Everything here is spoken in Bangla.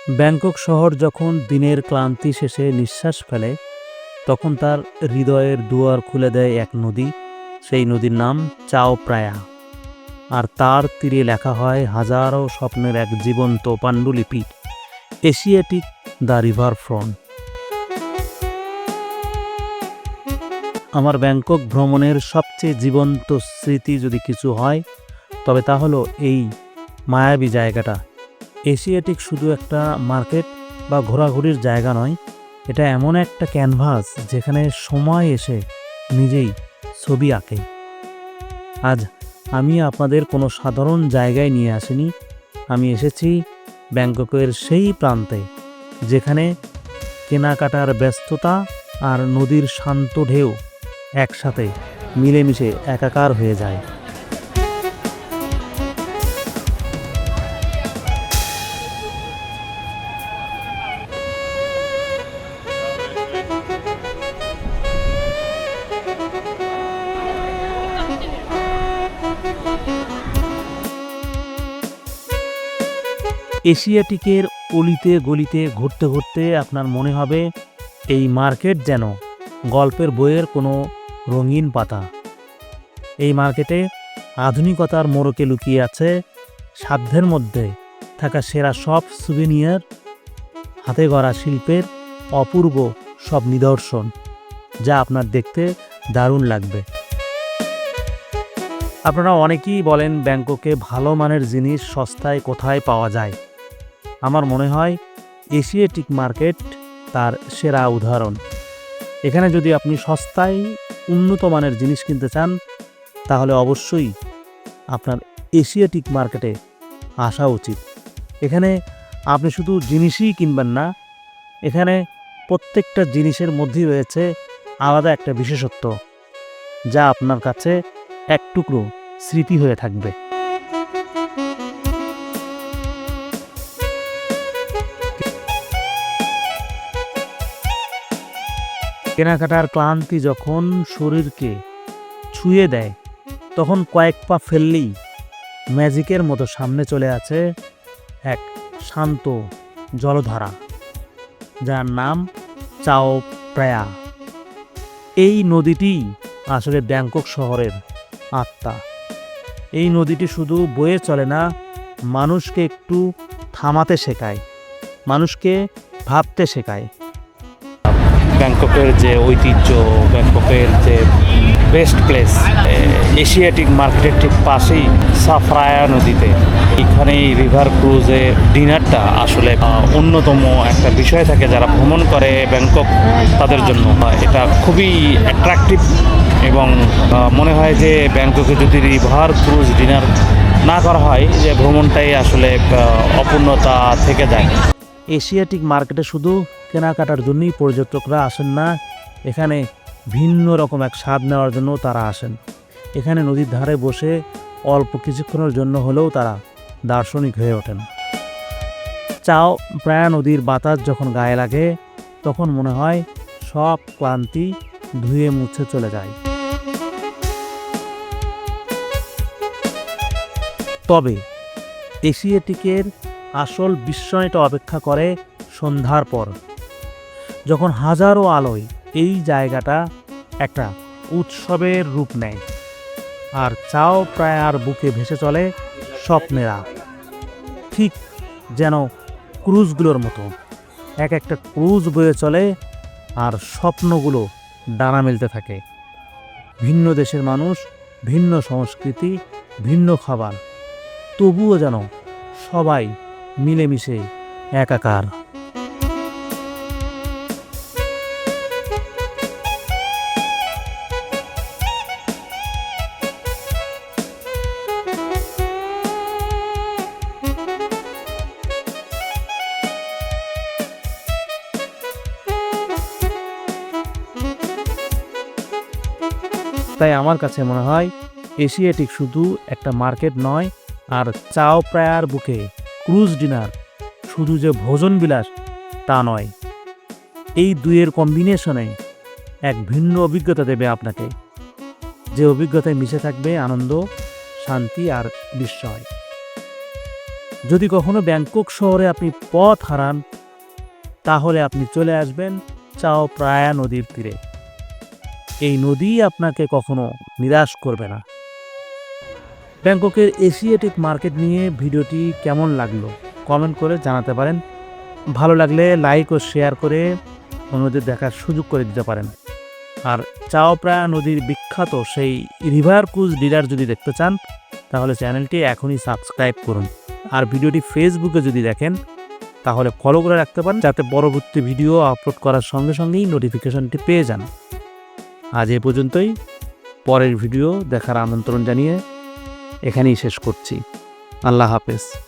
ব্যাংকক শহর যখন দিনের ক্লান্তি শেষে নিঃশ্বাস ফেলে, তখন তার হৃদয়ের দুয়ার খুলে দেয় এক নদী। সেই নদীর নাম চাও প্রায়া। আর তার তীরে লেখা হয় হাজারো স্বপ্নের এক জীবন্ত পাণ্ডুলিপি, এশিয়াটিক দ্য রিভার ফ্রন্ট। আমার ব্যাংকক ভ্রমণের সবচেয়ে জীবন্ত স্মৃতি যদি কিছু হয়, তবে তা হলো এই মায়াবী জায়গাটা। এশিয়াটিক শুধু একটা মার্কেট বা ঘোরাঘুরির জায়গা নয়, এটা এমন একটা ক্যানভাস যেখানে সময় এসে নিজেই ছবি আঁকে। আজ আমি আপনাদের কোনো সাধারণ জায়গায় নিয়ে আসিনি। আমি এসেছি ব্যাংককের সেই প্রান্তে যেখানে কেনাকাটার ব্যস্ততা আর নদীর শান্ত ঢেউ একসাথে মিলেমিশে একাকার হয়ে যায়। এশিয়াটিকের অলিতে গলিতে ঘুরতে ঘুরতে আপনার মনে হবে এই মার্কেট যেন গল্পের বইয়ের কোনো রঙিন পাতা। এই মার্কেটে আধুনিকতার মোড়কে লুকিয়ে আছে সাধ্যের মধ্যে থাকা সেরা সব সুভেনিয়ার, হাতে গড়া শিল্পের অপূর্ব সব নিদর্শন, যা আপনার দেখতে দারুণ লাগবে। আপনারা অনেকেই বলেন ব্যাংককে ভালো মানের জিনিস সস্তায় কোথায় পাওয়া যায়। আমার মনে হয় এশিয়াটিক মার্কেট তার সেরা উদাহরণ। এখানে যদি আপনি সস্তায় উন্নত মানের জিনিস কিনতে চান, তাহলে অবশ্যই আপনার এশিয়াটিক মার্কেটে আসা উচিত। এখানে আপনি শুধু জিনিসই কিনবেন না, এখানে প্রত্যেকটা জিনিসের মধ্যেই রয়েছে আলাদা একটা বিশেষত্ব, যা আপনার কাছে এক টুকরো স্মৃতি হয়ে থাকবে। কেনাকাটার ক্লান্তি যখন শরীরকে ছুঁয়ে দেয়, তখন কয়েক পা ফেললেই ম্যাজিকের মতো সামনে চলে আছে এক শান্ত জলধারা, যার নাম চাও প্রায়া। এই নদীটি আসলে ব্যাংকক শহরের আত্মা। এই নদীটি শুধু বয়ে চলে না, মানুষকে একটু থামাতে শেখায়, মানুষকে ভাবতে শেখায়। ব্যাংককের যে ঐতিহ্য, ব্যাংককের যে বেস্ট প্লেস, এশিয়াটিক মার্কেটের ঠিক পাশেই সাফরায়া নদীতে এখানেই রিভার ক্রুজে ডিনারটা আসলে অন্যতম একটা বিষয় থাকে। যারা ভ্রমণ করে ব্যাংকক, তাদের জন্য এটা খুবই অ্যাট্রাকটিভ এবং মনে হয় যে ব্যাংককে যদি রিভার ক্রুজ ডিনার না করা হয়, যে ভ্রমণটাই আসলে অপূর্ণতা থেকে যায়। এশিয়াটিক মার্কেটে শুধু কেনাকাটার জন্যই পর্যটকরা আসেন না, এখানে ভিন্ন রকম এক স্বাদ নেওয়ার জন্য তারা আসেন। এখানে নদীর ধারে বসে অল্প কিছুক্ষণের জন্য হলেও তারা দার্শনিক হয়ে ওঠেন। চাও প্রায়া নদীর বাতাস যখন গায়ে লাগে, তখন মনে হয় সব ক্লান্তি ধুয়ে মুছে চলে যায়। তবে এশিয়াটিকের আসল বিস্ময়টা অপেক্ষা করে সন্ধ্যার পর, যখন হাজারো আলোয় এই জায়গাটা একটা উৎসবের রূপ নেয় আর চাও প্রায়ার বুকে ভেসে চলে স্বপ্নেরা, ঠিক যেন ক্রুজগুলোর মতো। এক একটা ক্রুজ বয়ে চলে আর স্বপ্নগুলো ডানা মেলতে থাকে। ভিন্ন দেশের মানুষ, ভিন্ন সংস্কৃতি, ভিন্ন খাবার, তবুও যেন সবাই মিলেমিশে একাকার। তাই আমার কাছে মনে হয় এশিয়াটিক শুধু একটা মার্কেট নয়, আর চাও প্রায়ার বুকে ক্রুজ ডিনার শুধু যে ভোজন বিলাস তা নয়। এই দুইয়ের কম্বিনেশনে এক ভিন্ন অভিজ্ঞতা দেবে আপনাকে, যে অভিজ্ঞতায় মিশে থাকবে আনন্দ, শান্তি আর বিস্ময়। যদি কখনো ব্যাংকক শহরে আপনি পথ হারান, তাহলে আপনি চলে আসবেন চাও প্রায়া নদীর তীরে। এই নদী আপনাকে কখনো নিরাশ করবে না। ব্যাংককের এশিয়াটিক মার্কেট নিয়ে ভিডিওটি কেমন লাগলো কমেন্ট করে জানাতে পারেন। ভালো লাগলে লাইক ও শেয়ার করে অন্যদের দেখার সুযোগ করে দিতে পারেন। আর চাও প্রায়া নদীর বিখ্যাত সেই রিভার ক্রুজ ডিলার যদি দেখতে চান, তাহলে চ্যানেলটি এখনই সাবস্ক্রাইব করুন। আর ভিডিওটি ফেসবুকে যদি দেখেন, তাহলে ফলো করে রাখতে পারেন, যাতে পরবর্তী ভিডিও আপলোড করার সঙ্গে সঙ্গেই নোটিফিকেশনটি পেয়ে যান। আজ এ পর্যন্তই। পরের ভিডিও দেখার আমন্ত্রণ জানিয়ে এখানেই শেষ করছি। আল্লাহ হাফেজ।